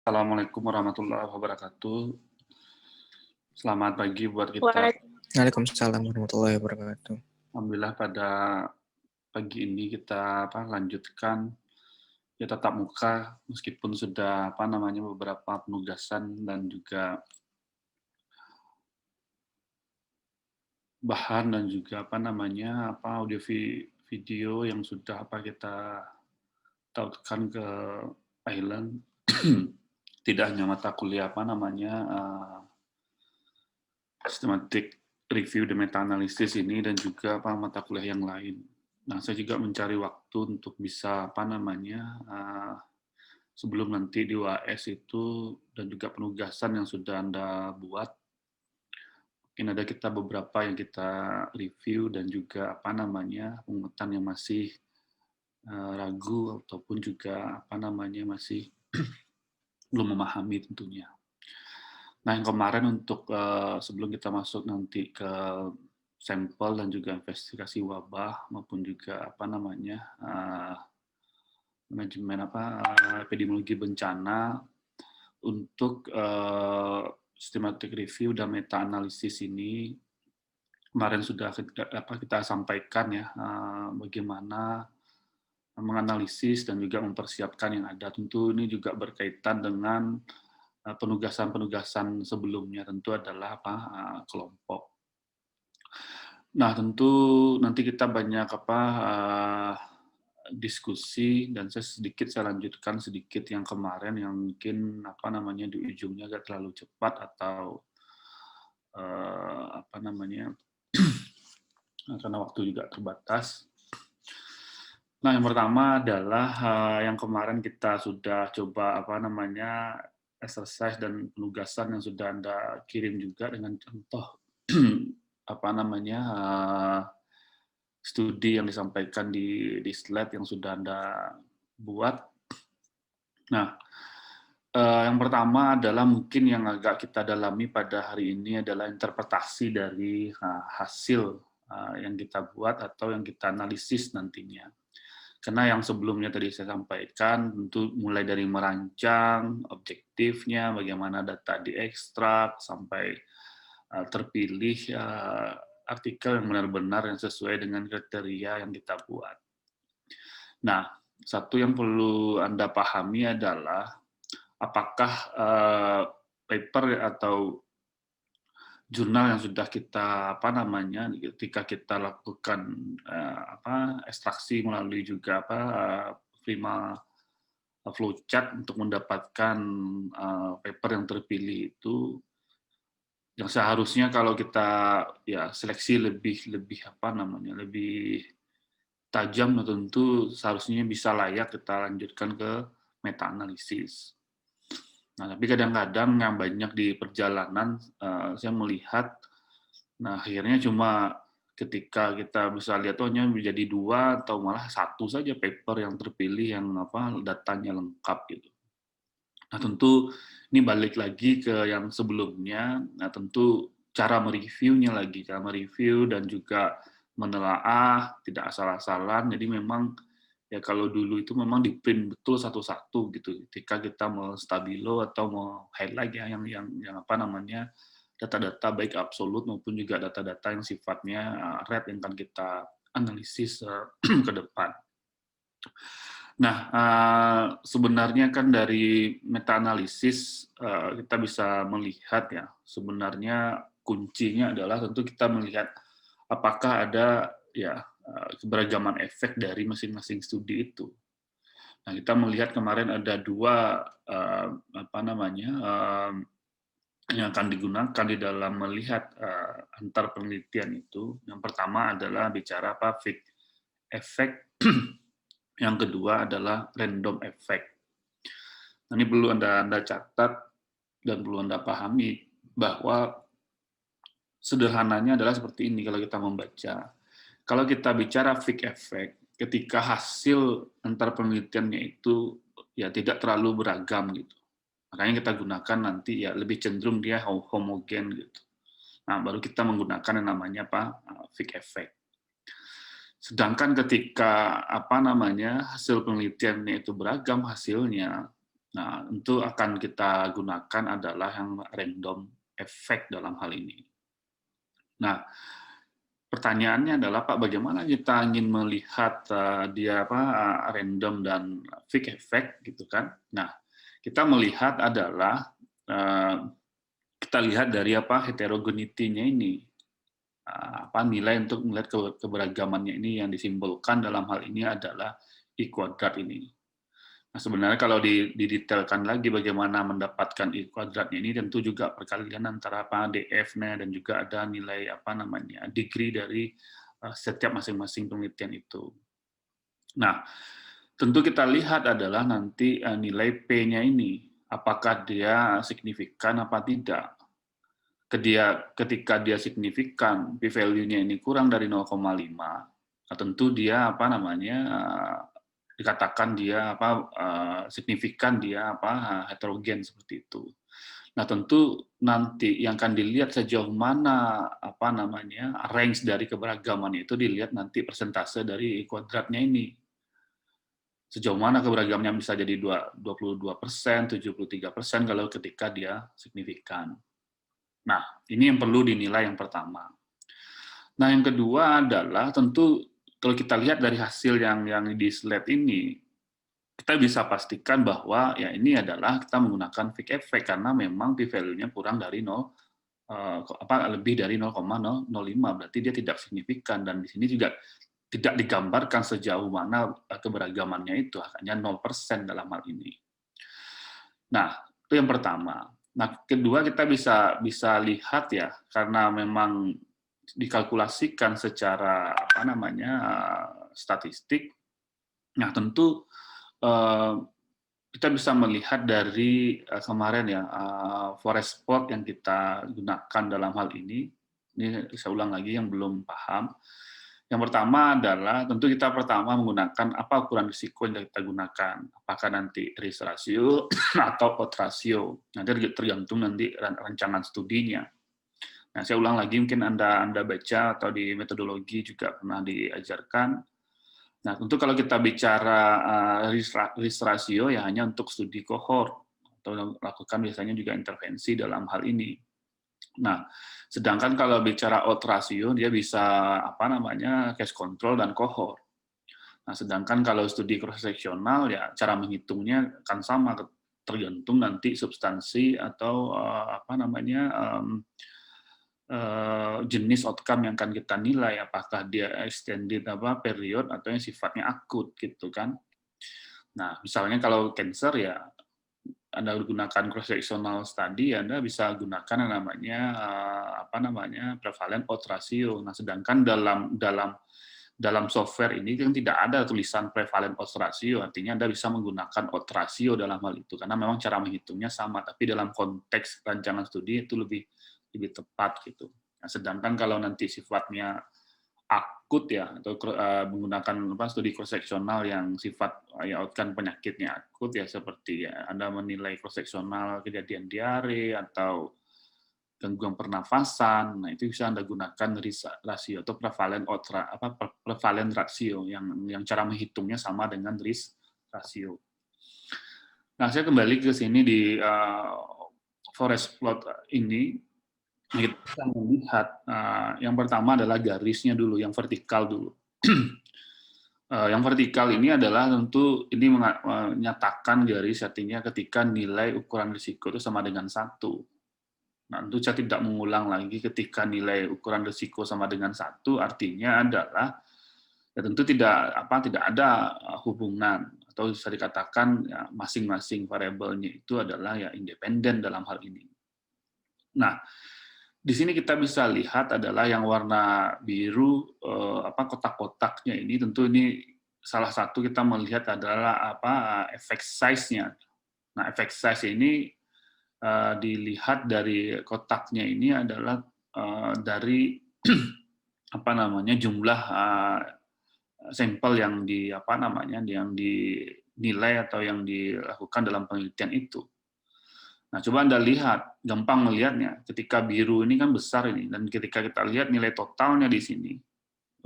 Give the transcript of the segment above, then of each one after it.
Assalamualaikum warahmatullahi wabarakatuh. Selamat pagi buat kita. Waalaikumsalam warahmatullahi wabarakatuh. Alhamdulillah pada pagi ini kita lanjutkan ya tatap muka meskipun sudah beberapa penugasan dan juga bahan dan juga audio video yang sudah kita tautkan ke Island. Tidak hanya mata kuliah systematic review dan meta-analisis ini dan juga mata kuliah yang lain. Nah, saya juga mencari waktu untuk bisa sebelum nanti di UAS itu dan juga penugasan yang sudah Anda buat, mungkin ada kita beberapa yang kita review dan juga pungutan yang masih ragu ataupun juga masih belum memahami tentunya. Nah, yang kemarin untuk sebelum kita masuk nanti ke sampel dan juga investigasi wabah maupun juga manajemen epidemiologi bencana untuk systematic review dan meta analisis ini kemarin sudah kita sampaikan ya bagaimana menganalisis dan juga mempersiapkan yang ada. Tentu ini juga berkaitan dengan penugasan-penugasan sebelumnya, tentu adalah kelompok. Nah, tentu nanti kita banyak diskusi dan saya lanjutkan sedikit yang kemarin yang mungkin di ujungnya agak terlalu cepat atau karena waktu juga terbatas. Nah, yang pertama adalah yang kemarin kita sudah coba exercise dan penugasan yang sudah Anda kirim juga dengan contoh studi yang disampaikan di slide yang sudah Anda buat. Nah, yang pertama adalah mungkin yang agak kita dalami pada hari ini adalah interpretasi dari hasil yang kita buat atau yang kita analisis nantinya. Karena yang sebelumnya tadi saya sampaikan, tentu mulai dari merancang objektifnya, bagaimana data diekstrak, sampai terpilih artikel yang benar-benar yang sesuai dengan kriteria yang kita buat. Nah, satu yang perlu Anda pahami adalah apakah paper atau jurnal yang sudah kita ketika kita lakukan ekstraksi melalui juga prima flowchart untuk mendapatkan paper yang terpilih itu yang seharusnya kalau kita seleksi lebih tajam, tentu seharusnya bisa layak kita lanjutkan ke meta analisis. Nah, tapi kadang-kadang yang banyak di perjalanan saya melihat, nah akhirnya cuma ketika kita bisa lihat hanya menjadi 2 atau malah 1 saja paper yang terpilih yang datanya lengkap gitu. Nah, tentu ini balik lagi ke yang sebelumnya. Nah, tentu cara mereviewnya lagi, cara mereview dan juga menelaah, tidak asal-asalan. Jadi memang ya kalau dulu itu memang di print betul satu-satu gitu. Ketika kita mau stabilo atau mau highlight ya yang data-data baik absolut maupun juga data-data yang sifatnya red yang akan kita analisis ke depan. Nah, sebenarnya kan dari meta analisis kita bisa melihat ya, sebenarnya kuncinya adalah tentu kita melihat apakah ada keberagaman efek dari masing-masing studi itu. Nah, kita melihat kemarin ada 2 yang akan digunakan di dalam melihat antar penelitian itu. Yang pertama adalah bicara Fick effect. Yang kedua adalah random effect. Nah, ini perlu Anda catat dan perlu Anda pahami bahwa sederhananya adalah seperti ini kalau kita membaca. Kalau kita bicara Fick effect, ketika hasil antar penelitiannya itu ya tidak terlalu beragam gitu. Makanya kita gunakan nanti ya lebih cenderung dia homogen gitu. Nah, baru kita menggunakan yang namanya Fick effect. Sedangkan ketika hasil penelitiannya itu beragam hasilnya, Nah, untuk akan kita gunakan adalah yang random effect dalam hal ini. Nah, pertanyaannya adalah, Pak, bagaimana kita ingin melihat dia random dan fixed effect gitu kan? Nah, kita melihat adalah kita lihat dari heterogeneity-nya ini, nilai untuk melihat keberagamannya ini yang disimbolkan dalam hal ini adalah I kuadrat ini. Nah, sebenarnya kalau didetailkan lagi bagaimana mendapatkan I kuadratnya ini, tentu juga perkalian antara DF-nya dan juga ada nilai degree dari setiap masing-masing penelitian itu. Nah, tentu kita lihat adalah nanti nilai P-nya ini, apakah dia signifikan apa tidak. Ketika dia signifikan, p-value-nya ini kurang dari 0,5, tentu dia dikatakan dia signifikan, dia heterogen seperti itu. Nah, tentu nanti yang akan dilihat sejauh mana range dari keberagaman itu dilihat nanti persentase dari kuadratnya ini. Sejauh mana keberagamannya bisa jadi 22%, 73% kalau ketika dia signifikan. Nah, ini yang perlu dinilai yang pertama. Nah, yang kedua adalah tentu kalau kita lihat dari hasil yang di slide ini, kita bisa pastikan bahwa ya ini adalah kita menggunakan fixed effect karena memang p-value-nya kurang dari 0, lebih dari 0,005, berarti dia tidak signifikan, dan di sini juga tidak digambarkan sejauh mana keberagamannya itu, hanya 0% dalam hal ini. Nah, itu yang pertama. Nah, kedua kita bisa lihat ya, karena memang dikalkulasikan secara statistik. Nah, tentu kita bisa melihat dari kemarin ya forest plot yang kita gunakan dalam hal ini. Ini saya ulang lagi yang belum paham. Yang pertama adalah tentu kita pertama menggunakan apa ukuran risiko yang kita gunakan. Apakah nanti risk ratio atau odds ratio. Nanti tergantung nanti rancangan studinya. Nah, saya ulang lagi, mungkin Anda baca atau di metodologi juga pernah diajarkan. Nah, tentu kalau kita bicara risk ratio ya hanya untuk studi kohort atau lakukan biasanya juga intervensi dalam hal ini. Nah, sedangkan kalau bicara odds ratio, dia bisa case control dan cohort. Nah, sedangkan kalau studi cross-sectional, ya cara menghitungnya kan sama, tergantung nanti substansi atau jenis outcome yang akan kita nilai, apakah dia extended period atau yang sifatnya akut gitu kan. Nah, misalnya kalau cancer ya Anda gunakan cross-sectional study, Anda bisa gunakan yang namanya prevalent odds ratio. Nah, sedangkan dalam software ini kan tidak ada tulisan prevalent odds ratio, artinya Anda bisa menggunakan odds ratio dalam hal itu karena memang cara menghitungnya sama, tapi dalam konteks rancangan studi itu lebih tepat gitu. Nah, sedangkan kalau nanti sifatnya akut ya, atau menggunakan studi cross-sectional yang sifat ya outcome penyakitnya akut ya, seperti ya, Anda menilai cross-sectional kejadian diare atau gangguan pernafasan, nah itu bisa Anda gunakan risk ratio atau prevalent ratio yang cara menghitungnya sama dengan risk ratio. Nah, saya kembali ke sini di forest plot ini. Kita melihat yang pertama adalah garisnya dulu, yang vertikal dulu. Yang vertikal ini adalah tentu ini menyatakan garis, artinya ketika nilai ukuran risiko itu sama dengan 1. Nah, tentu saya tidak mengulang lagi, ketika nilai ukuran risiko sama dengan 1, artinya adalah ya tentu tidak ada hubungan, atau bisa dikatakan ya, masing-masing variabelnya itu adalah ya independen dalam hal ini. Nah, di sini kita bisa lihat adalah yang warna biru, kotak-kotaknya ini, tentu ini salah satu kita melihat adalah effect size-nya. Nah, effect size ini dilihat dari kotaknya ini adalah dari jumlah sampel yang yang dinilai atau yang dilakukan dalam penelitian itu. Nah, coba Anda lihat, gampang melihatnya. Ketika biru ini kan besar ini, dan ketika kita lihat nilai totalnya di sini,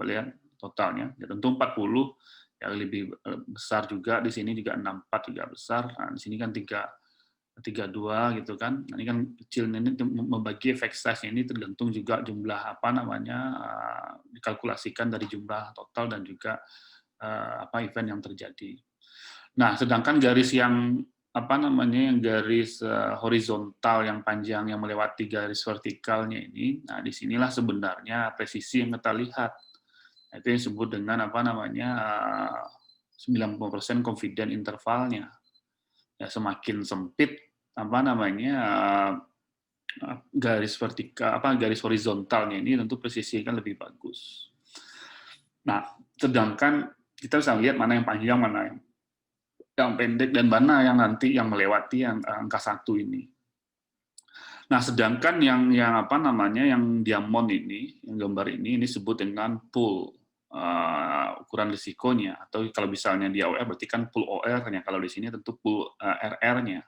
lihat totalnya, ya tentu 40 ya lebih besar juga, di sini juga 64 juga besar. Nah, di sini kan 32 gitu kan. Nah, ini kan kecil, ini membagi efek size ini tergantung juga jumlah apa namanya dikalkulasikan dari jumlah total dan juga apa event yang terjadi. Nah, sedangkan garis yang apa namanya yang garis horizontal yang panjang yang melewati garis vertikalnya ini, nah disinilah sebenarnya presisi yang kita lihat. Nah, itu yang disebut dengan apa namanya 90% confident intervalnya. Ya, semakin sempit apa namanya garis vertikal apa garis horizontalnya ini tentu presisi kan lebih bagus. Nah, sedangkan kita bisa lihat mana yang panjang, mana yang pendek, dan mana yang nanti yang melewati yang angka 1 ini. Nah, sedangkan yang apa namanya yang diamond ini, yang gambar ini disebut dengan pool ukuran risikonya, atau kalau misalnya di OR berarti kan pool OR-nya, kalau di sini tentu pool RR-nya.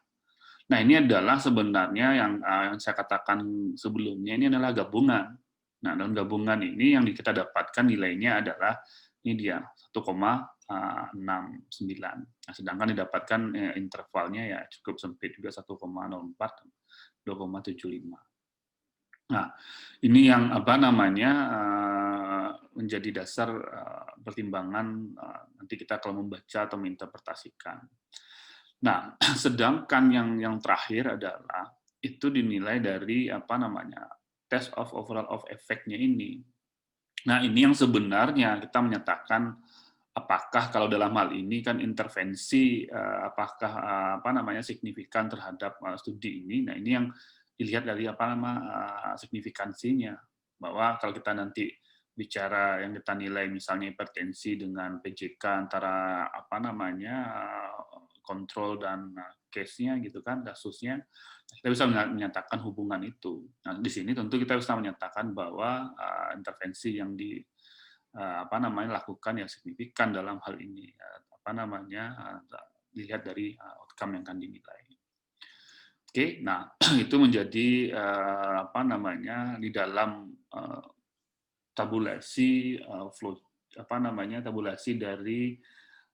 Nah, ini adalah sebenarnya yang saya katakan sebelumnya, ini adalah gabungan. Nah, dalam gabungan ini yang kita dapatkan nilainya adalah ini dia 1,69. Nah, sedangkan didapatkan intervalnya ya cukup sempit juga 1,04 2,75. Nah, ini yang apa namanya menjadi dasar pertimbangan nanti kita kalau membaca atau menginterpretasikan. Nah, sedangkan yang terakhir adalah itu dinilai dari apa namanya test of overall of effect-nya ini. Nah, ini yang sebenarnya kita menyatakan apakah kalau dalam hal ini kan intervensi apakah apa namanya signifikan terhadap studi ini. Nah, ini yang dilihat dari apa nama signifikansinya, bahwa kalau kita nanti bicara yang kita nilai misalnya hipertensi dengan PJK antara apa namanya kontrol dan case-nya gitu kan, kasusnya, kita bisa menyatakan hubungan itu. Nah, di sini tentu kita bisa menyatakan bahwa intervensi yang apa namanya lakukan yang signifikan dalam hal ini, apa namanya dilihat dari outcome yang akan dinilai. Oke, nah itu menjadi apa namanya di dalam tabulasi flow apa namanya tabulasi dari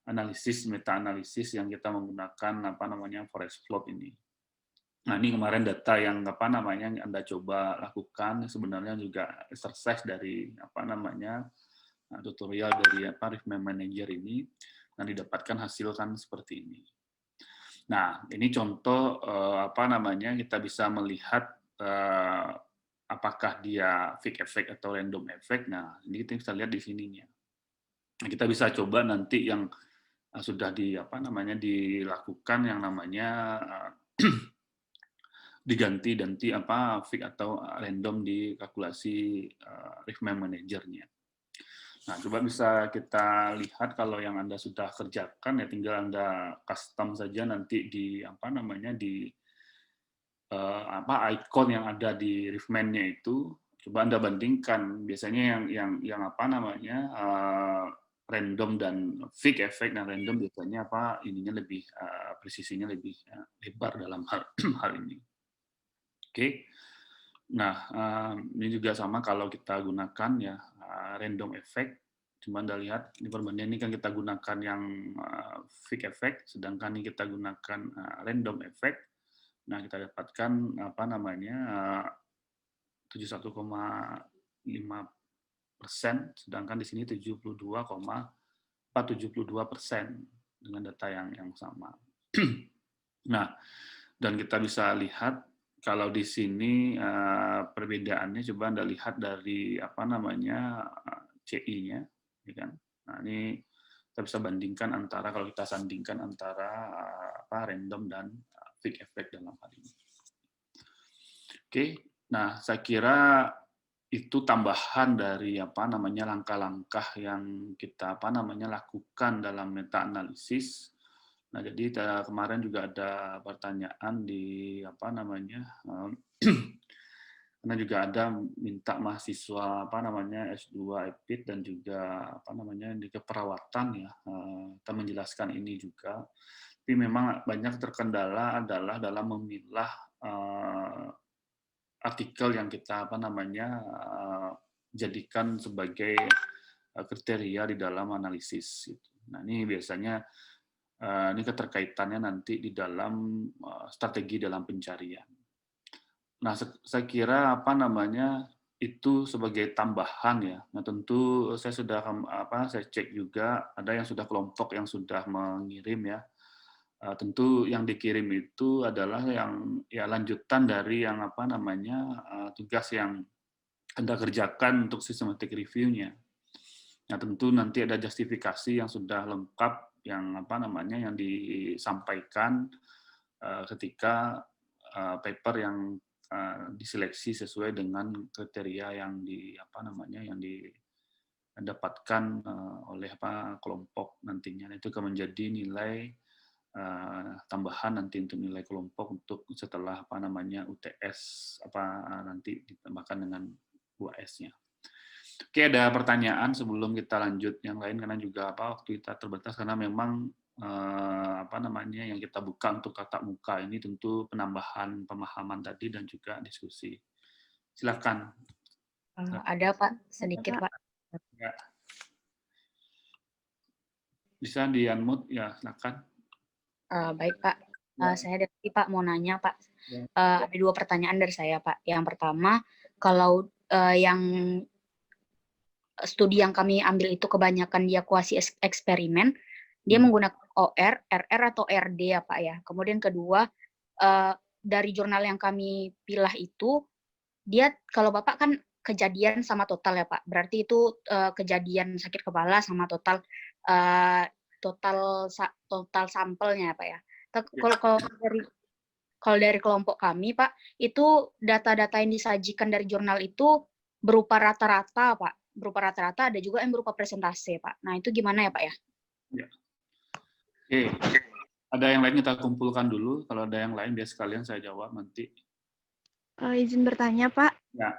analisis meta analisis yang kita menggunakan apa namanya forest plot ini. Nah, ini kemarin data yang apa namanya yang Anda coba lakukan sebenarnya juga exercise dari apa namanya tutorial dari apa Rhythm Manager ini, dan didapatkan hasil kan seperti ini. Nah, ini contoh apa namanya kita bisa melihat apakah dia fake effect atau random effect. Nah, ini kita bisa lihat di sininya. Nah, kita bisa coba nanti yang sudah di apa namanya dilakukan yang namanya diganti apa fake atau random di kalkulasi Rhythm Manager-nya. Nah, coba bisa kita lihat kalau yang Anda sudah kerjakan ya tinggal Anda custom saja nanti di apa namanya di apa icon yang ada di Riffman-nya itu. Coba Anda bandingkan biasanya yang apa namanya random dan fake effect dan random biasanya apa ininya lebih presisinya lebih lebar dalam hal ini. Oke. Nah, ini juga sama kalau kita gunakan ya random effect. Cuma Anda lihat di perbandingan ini kan kita gunakan yang fake effect, sedangkan ini kita gunakan random effect. Nah, kita dapatkan apa namanya 71,5%, sedangkan di sini 72,472% dengan data yang sama. Nah, dan kita bisa lihat kalau di sini perbedaannya coba Anda lihat dari apa namanya CI-nya, ya kan? Nah, ini kita bisa bandingkan antara kalau kita sandingkan antara apa random dan fake effect dalam hal ini. Oke, nah saya kira itu tambahan dari apa namanya langkah-langkah yang kita apa namanya lakukan dalam meta analisis. Nah, jadi kemarin juga ada pertanyaan di apa namanya karena juga ada minta mahasiswa apa namanya S2 EPIT dan juga apa namanya di keperawatan ya kita menjelaskan ini juga. Tapi memang banyak terkendala adalah dalam memilah artikel yang kita apa namanya jadikan sebagai kriteria di dalam analisis. Nah, ini biasanya ini keterkaitannya nanti di dalam strategi dalam pencarian. Nah, saya kira itu sebagai tambahan ya. Nah, tentu saya sudah saya cek juga ada yang sudah kelompok yang sudah mengirim ya. Tentu yang dikirim itu adalah yang ya lanjutan dari yang tugas yang Anda kerjakan untuk systematic review-nya. Nah, tentu nanti ada justifikasi yang sudah lengkap yang yang disampaikan ketika paper yang diseleksi sesuai dengan kriteria yang didapatkan oleh kelompok nantinya. Itu akan menjadi nilai tambahan nanti untuk nilai kelompok untuk setelah UTS nanti ditambahkan dengan UAS-nya. Oke, ada pertanyaan sebelum kita lanjut yang lain karena juga waktu kita terbatas karena memang yang kita buka untuk tatap muka ini tentu penambahan pemahaman tadi dan juga diskusi. Silakan. Ada Pak, sedikit Pak. Ya. Bisa di-unmute ya, silakan. Baik Pak, saya dari Pak mau nanya Pak. Ada 2 pertanyaan dari saya Pak. Yang pertama, kalau yang studi yang kami ambil itu kebanyakan dia kuasi eksperimen, dia menggunakan OR, RR atau RD ya Pak ya. Kemudian kedua, dari jurnal yang kami pilah itu, dia kalau Bapak kan kejadian sama total ya Pak. Berarti itu kejadian sakit kepala sama total sampelnya ya Pak ya. Kalau dari kelompok kami Pak, itu data-data yang disajikan dari jurnal itu berupa rata-rata Pak. Berupa rata-rata, ada juga yang berupa presentase Pak. Nah itu gimana ya Pak ya? Ya. Oke. Ada yang lain kita kumpulkan dulu. Kalau ada yang lain biar sekalian saya jawab nanti. Izin bertanya Pak. Ya.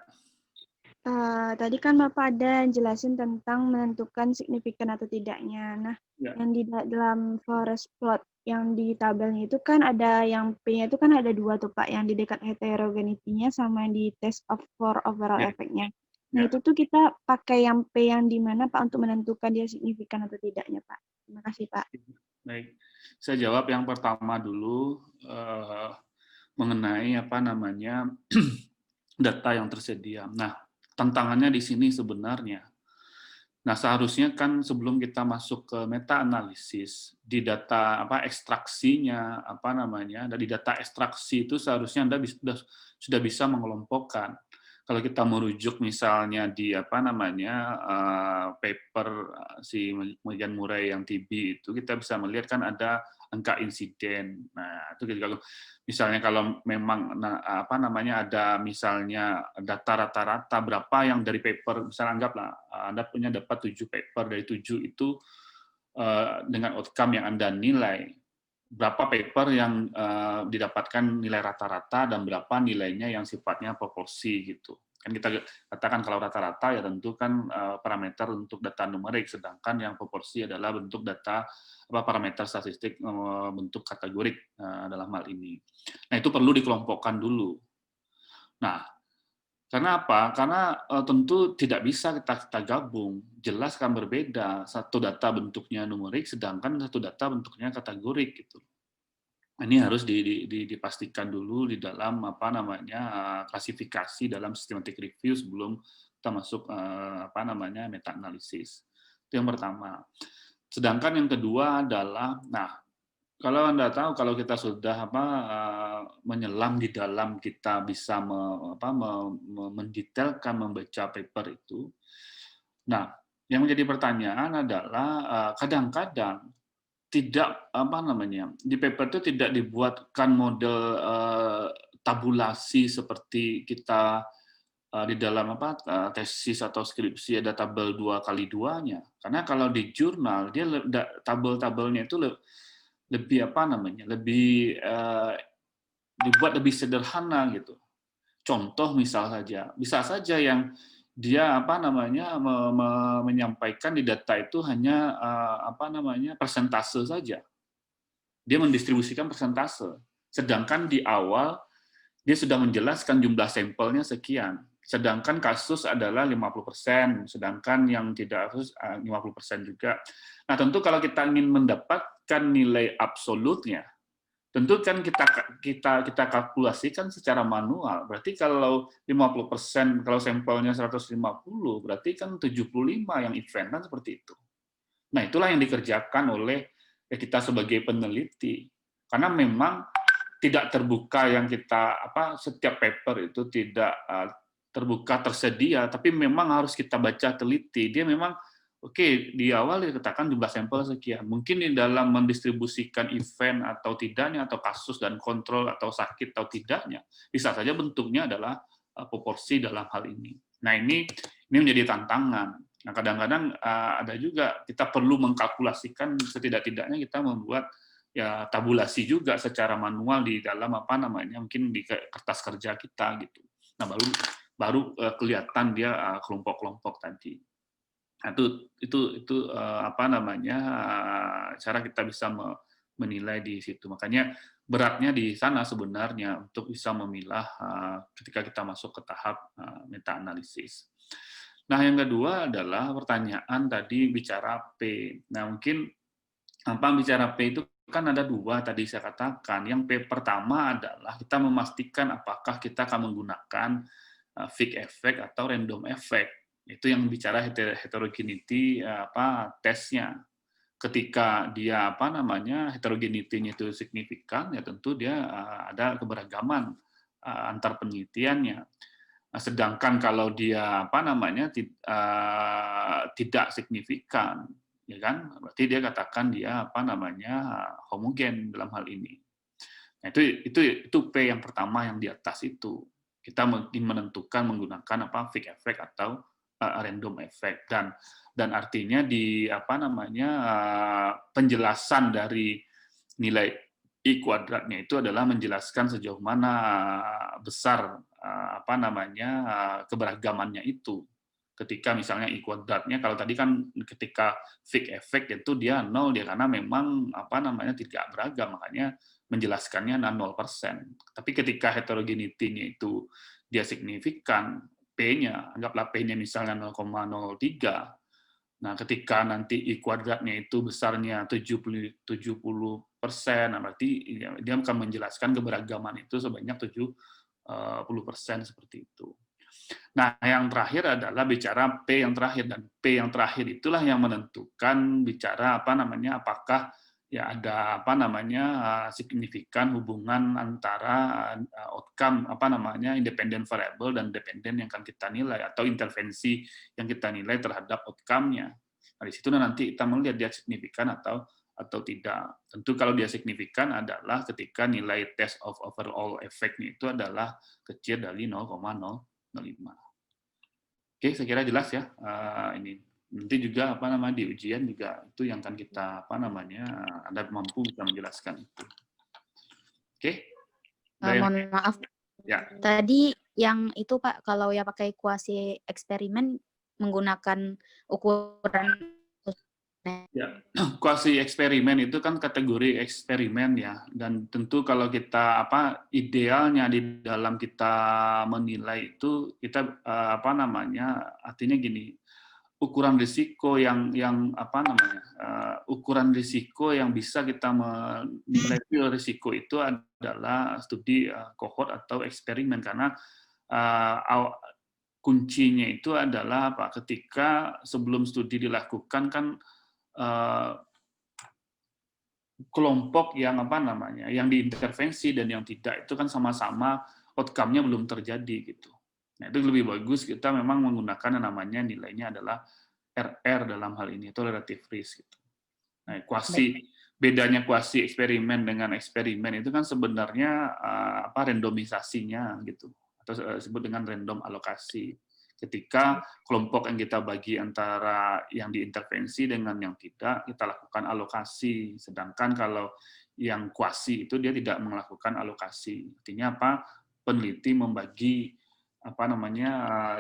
Tadi kan Bapak ada jelasin tentang menentukan signifikan atau tidaknya. Nah, yang di dalam forest plot yang di tabelnya itu kan ada yang P-nya itu kan ada 2 tuh Pak, yang di dekat heterogeneity-nya sama yang di test for overall effect-nya. Nah, itu tuh kita pakai yang P yang di mana Pak untuk menentukan dia signifikan atau tidaknya Pak. Terima kasih Pak. Baik, saya jawab yang pertama dulu mengenai data yang tersedia. Nah, tantangannya di sini sebenarnya. Nah, seharusnya kan sebelum kita masuk ke meta analisis di data ekstraksinya dari data ekstraksi itu seharusnya Anda sudah bisa mengelompokkan. Kalau kita merujuk misalnya di paper si Megan Murray yang TB itu kita bisa melihat kan ada angka insiden. Nah, itu kalau misalnya kalau memang ada misalnya data rata-rata berapa yang dari paper, misalnya anggaplah Anda punya dapat 7 paper, dari 7 itu dengan outcome yang Anda nilai, berapa paper yang didapatkan nilai rata-rata dan berapa nilainya yang sifatnya proporsi gitu. Kan kita katakan kalau rata-rata ya tentu kan parameter untuk data numerik, sedangkan yang proporsi adalah bentuk data parameter statistik bentuk kategorik dalam hal ini. Nah, itu perlu dikelompokkan dulu. Nah, karena apa? Karena tentu tidak bisa kita gabung, jelas kan berbeda. Satu data bentuknya numerik, sedangkan satu data bentuknya kategorik gitu. Ini harus dipastikan dulu di dalam klasifikasi dalam systematic review sebelum kita masuk meta analisis. Itu yang pertama. Sedangkan yang kedua adalah, nah kalau Anda tahu kalau kita sudah menyelam di dalam kita bisa mendetailkan membaca paper itu. Nah, yang menjadi pertanyaan adalah kadang-kadang tidak di paper itu tidak dibuatkan model tabulasi seperti kita di dalam tesis atau skripsi ada tabel 2x2-nya. Karena kalau di jurnal dia tabel-tabelnya itu lebih lebih dibuat lebih sederhana gitu. Contoh bisa saja yang dia menyampaikan di data itu hanya persentase saja. Dia mendistribusikan persentase. Sedangkan di awal dia sudah menjelaskan jumlah sampelnya sekian. sedangkan kasus adalah 50%, sedangkan yang tidak kasus 50% juga. Nah, tentu kalau kita ingin mendapatkan nilai absolutnya, tentu kan kita kalkulasikan secara manual. Berarti kalau 50%, kalau sampelnya 150, berarti kan 75 yang event, kan seperti itu. Nah, itulah yang dikerjakan oleh kita sebagai peneliti. Karena memang tidak terbuka yang kita setiap paper itu tidak terbuka tersedia, tapi memang harus kita baca teliti. Dia memang di awal dikatakan jumlah sampel sekian. Mungkin di dalam mendistribusikan event atau tidaknya, atau kasus dan kontrol atau sakit atau tidaknya, bisa saja bentuknya adalah proporsi dalam hal ini. Nah, ini menjadi tantangan. Nah, kadang-kadang ada juga kita perlu mengkalkulasikan, setidak-tidaknya kita membuat ya tabulasi juga secara manual di dalam mungkin di kertas kerja kita gitu. Nah, baru kelihatan dia kelompok-kelompok tadi. Nah, itu cara kita bisa menilai di situ. Makanya beratnya di sana sebenarnya untuk bisa memilah ketika kita masuk ke tahap meta analisis. Nah, yang kedua adalah pertanyaan tadi bicara P. Nah, mungkin bicara P itu kan ada dua tadi saya katakan. Yang P pertama adalah kita memastikan apakah kita akan menggunakan Fick effect atau random effect. Itu yang bicara heterogeneity tesnya. Ketika dia heterogeneity-nya itu signifikan, ya tentu dia ada keberagaman antar penelitiannya. Sedangkan kalau dia tidak signifikan, ya kan, berarti dia katakan dia homogen dalam hal ini. Nah, itu P yang pertama yang di atas itu. Kita menentukan menggunakan Fick effect atau random effect, dan artinya di penjelasan dari nilai I kuadratnya itu adalah menjelaskan sejauh mana besar keberagamannya itu. Ketika misalnya I kuadratnya, kalau tadi kan ketika Fick effect itu dia 0, dia karena memang tidak beragam, makanya menjelaskannya 0%. Tapi ketika heterogeneity-nya itu dia signifikan, P-nya, anggaplah P-nya misalnya 0,03, nah ketika nanti I kuadratnya itu besarnya 70%, berarti dia akan menjelaskan keberagaman itu sebanyak 70% seperti itu. Nah, yang terakhir adalah bicara P yang terakhir, dan P yang terakhir itulah yang menentukan bicara apakah ya ada signifikan hubungan antara outcome independent variable dan dependent yang akan kita nilai, atau intervensi yang kita nilai terhadap outcome-nya. Nah, di situ nanti kita melihat dia signifikan atau tidak. Tentu kalau dia signifikan adalah ketika nilai test of overall effect-nya itu adalah kecil dari 0,05. Oke, saya kira jelas ya. Ini nanti juga di ujian juga itu yang akan kita Anda mampu bisa menjelaskan itu. Oke. Mohon maaf. Ya. Tadi yang itu Pak, kalau ya pakai kuasi eksperimen menggunakan ukuran. Ya, kuasi eksperimen itu kan kategori eksperimen ya, dan tentu kalau kita idealnya di dalam kita menilai itu kita artinya gini, ukuran risiko ukuran risiko yang bisa kita menilai risiko itu adalah studi kohort atau eksperimen, karena kuncinya itu adalah ketika sebelum studi dilakukan kan kelompok yang yang diintervensi dan yang tidak itu kan sama-sama outcome-nya belum terjadi gitu. Nah, itu lebih bagus kita memang menggunakan yang namanya nilainya adalah RR dalam hal ini, itu relative risk gitu. Nah, bedanya kuasi eksperimen dengan eksperimen itu kan sebenarnya randomisasinya gitu, atau disebut dengan random alokasi. Ketika kelompok yang kita bagi antara yang diintervensi dengan yang tidak, kita lakukan alokasi. Sedangkan kalau yang kuasi itu dia tidak melakukan alokasi. Artinya peneliti membagi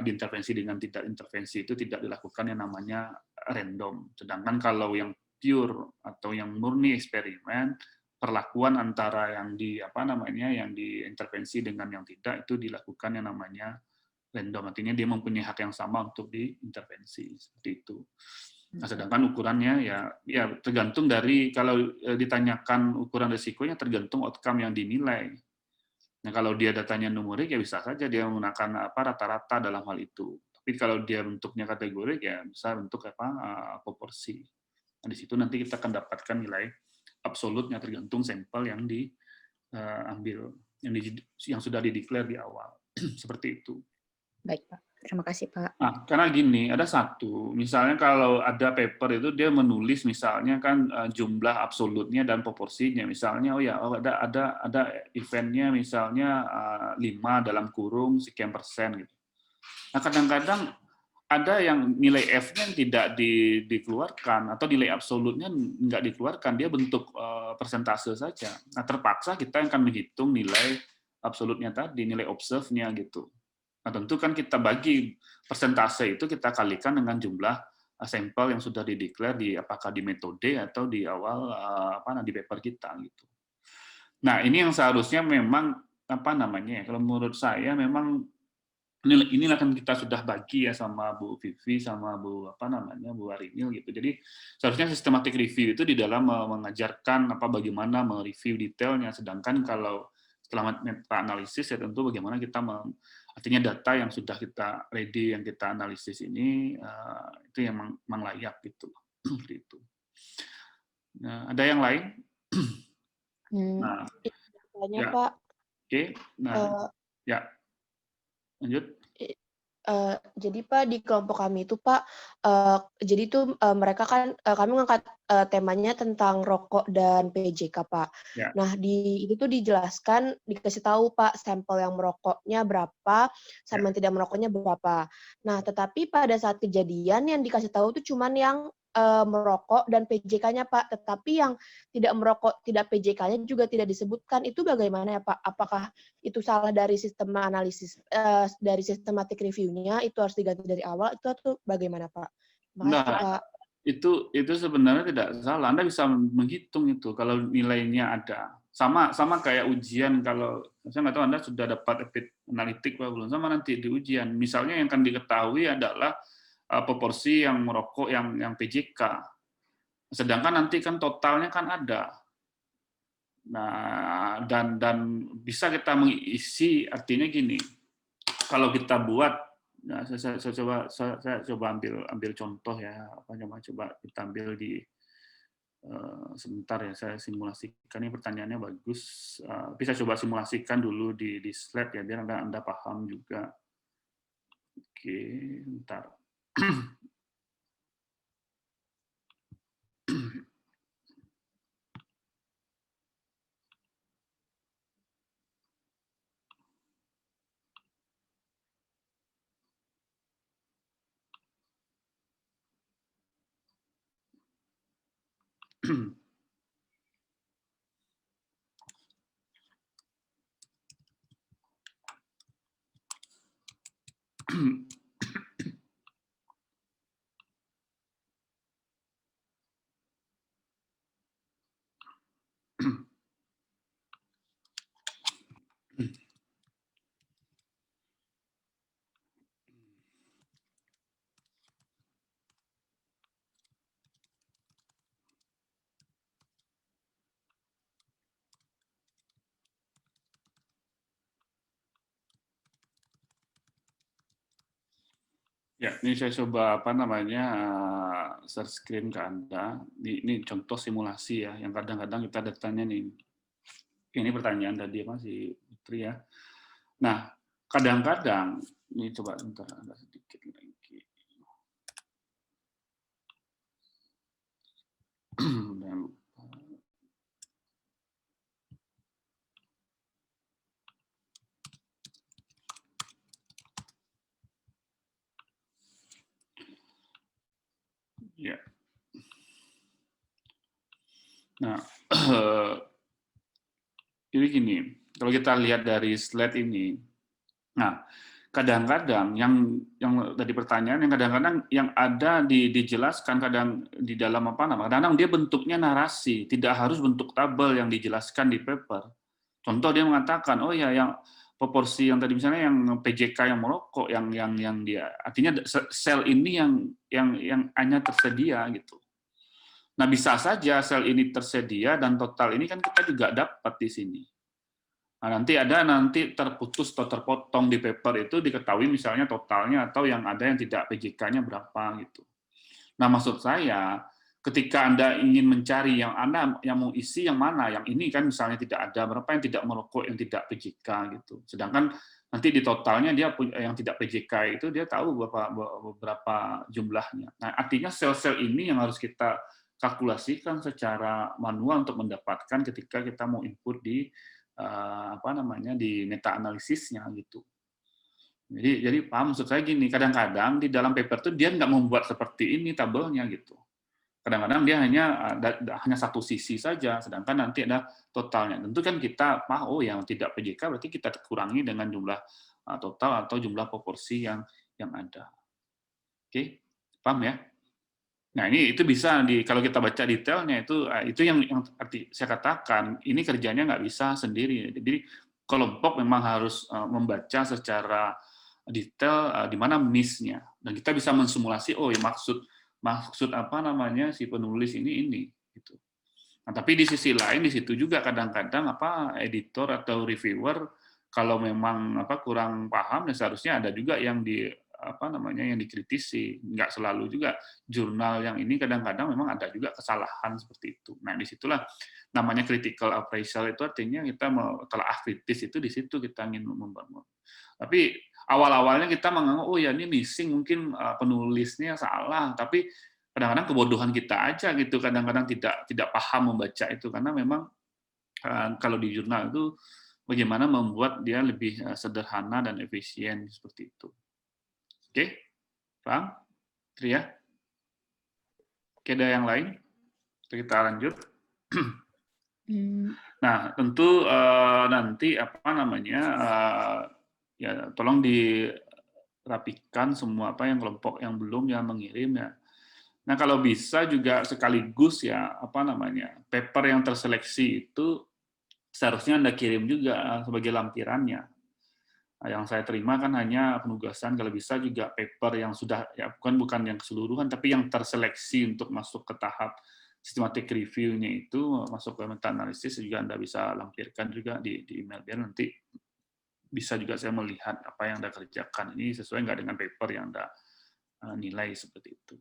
diintervensi dengan tidak intervensi itu tidak dilakukan yang namanya random. Sedangkan kalau yang pure atau yang murni eksperimen, perlakuan antara yang yang diintervensi dengan yang tidak itu dilakukan yang namanya random, artinya dia mempunyai hak yang sama untuk diintervensi seperti itu. Nah, sedangkan ukurannya ya tergantung dari, kalau ditanyakan ukuran risikonya tergantung outcome yang dinilai. Nah, kalau dia datanya numerik ya bisa saja dia menggunakan rata-rata dalam hal itu. Tapi kalau dia bentuknya kategorik ya bisa bentuk proporsi. Nah, di situ nanti kita akan dapatkan nilai absolutnya tergantung sampel yang diambil, yang sudah dideklar di awal. Seperti itu. Baik, Pak. Terima kasih, Pak. Nah, karena gini, ada satu, misalnya kalau ada paper itu dia menulis misalnya kan jumlah absolutnya dan proporsinya, misalnya ada eventnya misalnya 5 dalam kurung sekian persen gitu. Nah, kadang-kadang ada yang nilai F-nya tidak dikeluarkan atau nilai absolutnya nggak dikeluarkan, dia bentuk persentase saja. Nah, terpaksa kita akan menghitung nilai absolutnya tadi, nilai observe-nya gitu. Nah, tentu kan kita bagi persentase itu kita kalikan dengan jumlah sampel yang sudah dideklar apakah di metode atau di awal di paper kita gitu. Nah, ini yang seharusnya memang kalau menurut saya memang ini akan kita sudah bagi ya sama Bu Vivi sama Bu Arinil gitu. Jadi seharusnya systematic review itu di dalam mengajarkan bagaimana mereview detailnya, sedangkan kalau setelah meta analisis ya tentu bagaimana kita artinya data yang sudah kita ready, yang kita analisis ini itu yang memang layak gitu. Seperti itu. Nah, ada yang lain? Nah, ya. Pak. Oke. Nah, ya. Lanjut. Jadi Pak, di kelompok kami itu Pak, jadi itu mereka kan kami mengangkat temanya tentang rokok dan PJK Pak. Ya. Nah itu tuh dijelaskan, dikasih tahu Pak sampel yang merokoknya berapa, sama yang tidak merokoknya berapa. Nah tetapi pada saat kejadian yang dikasih tahu itu cuman yang merokok dan PJK-nya Pak, tetapi yang tidak merokok, tidak PJK-nya juga tidak disebutkan. Itu bagaimana ya Pak? Apakah itu salah dari sistem analisis, dari systematic review-nya, itu harus diganti dari awal, itu atau bagaimana Pak? Makasih, Pak. Itu sebenarnya tidak salah. Anda bisa menghitung itu kalau nilainya ada. Sama kayak ujian, kalau saya nggak tahu Anda sudah dapat analitik Pak belum, sama nanti di ujian. Misalnya yang akan diketahui adalah proporsi yang merokok yang PJK. Sedangkan nanti kan totalnya kan ada. Nah, dan bisa kita mengisi, artinya gini. Kalau kita buat, nah, saya coba ambil contoh ya, coba kita ambil di sebentar ya, saya simulasikan. Ini pertanyaannya bagus. Bisa coba simulasikan dulu di slide ya, biar Anda paham juga. Oke, bentar. Ya, ini saya coba share screen ke Anda. Ini contoh simulasi ya, yang kadang-kadang kita datanya nih. Ini pertanyaan tadi si Putri ya. Nah, kadang-kadang ini coba bentar Anda sedikit lagi. Ya. Nah, ini gini, kalau kita lihat dari slide ini, nah kadang-kadang yang tadi pertanyaan, yang kadang-kadang yang ada dijelaskan kadang di dalam kadang-kadang dia bentuknya narasi, tidak harus bentuk tabel yang dijelaskan di paper. Contoh dia mengatakan, oh ya yang proporsi yang tadi misalnya yang PJK yang merokok, yang dia artinya sel ini yang hanya tersedia gitu. Nah, bisa saja sel ini tersedia dan total ini kan kita juga dapat di sini. Nah, nanti terputus atau terpotong di paper itu diketahui misalnya totalnya atau yang ada yang tidak PJK-nya berapa gitu. Nah, maksud saya ketika Anda ingin mencari yang Anda yang mau isi yang mana, yang ini kan misalnya tidak ada berapa yang tidak merokok, yang tidak PJK gitu. Sedangkan nanti di totalnya dia yang tidak PJK itu dia tahu beberapa jumlahnya. Nah, artinya sel-sel ini yang harus kita kalkulasikan secara manual untuk mendapatkan ketika kita mau input di di meta analisisnya gitu. Jadi paham maksud saya gini, kadang-kadang di dalam paper itu dia nggak membuat seperti ini tabelnya gitu. Kadang-kadang dia hanya satu sisi saja, sedangkan nanti ada totalnya. Tentu kan kita yang tidak PJK berarti kita kurangi dengan jumlah total atau jumlah proporsi yang ada. Oke, paham ya? Nah, itu bisa kalau kita baca detailnya itu yang saya katakan, ini kerjanya nggak bisa sendiri. Jadi kelompok memang harus membaca secara detail di mana miss-nya, dan kita bisa mensimulasi ya maksud si penulis ini gitu. Nah, tapi di sisi lain di situ juga kadang-kadang editor atau reviewer kalau memang kurang paham, seharusnya ada juga yang yang dikritisi. Nggak selalu juga jurnal yang ini, kadang-kadang memang ada juga kesalahan seperti itu. Nah, disitulah namanya critical appraisal, itu artinya kita telah kritis itu di situ kita ingin membangun. Tapi awal-awalnya kita menganggap ini missing, mungkin penulisnya salah, tapi kadang-kadang kebodohan kita aja gitu, kadang-kadang tidak paham membaca itu, karena memang kalau di jurnal itu bagaimana membuat dia lebih sederhana dan efisien seperti itu. Oke, paham? Tria? Oke, ada yang lain? Kita lanjut. Nah, tentu nanti ya tolong dirapikan semua yang kelompok yang belum mengirim ya. Nah, kalau bisa juga sekaligus ya paper yang terseleksi itu seharusnya Anda kirim juga sebagai lampirannya. Yang saya terima kan hanya penugasan, kalau bisa juga paper yang sudah ya bukan yang keseluruhan tapi yang terseleksi untuk masuk ke tahap systematic review-nya itu, masuk ke meta analisis juga Anda bisa lampirkan juga di email, biar nanti bisa juga saya melihat apa yang Anda kerjakan ini sesuai nggak dengan paper yang Anda nilai seperti itu.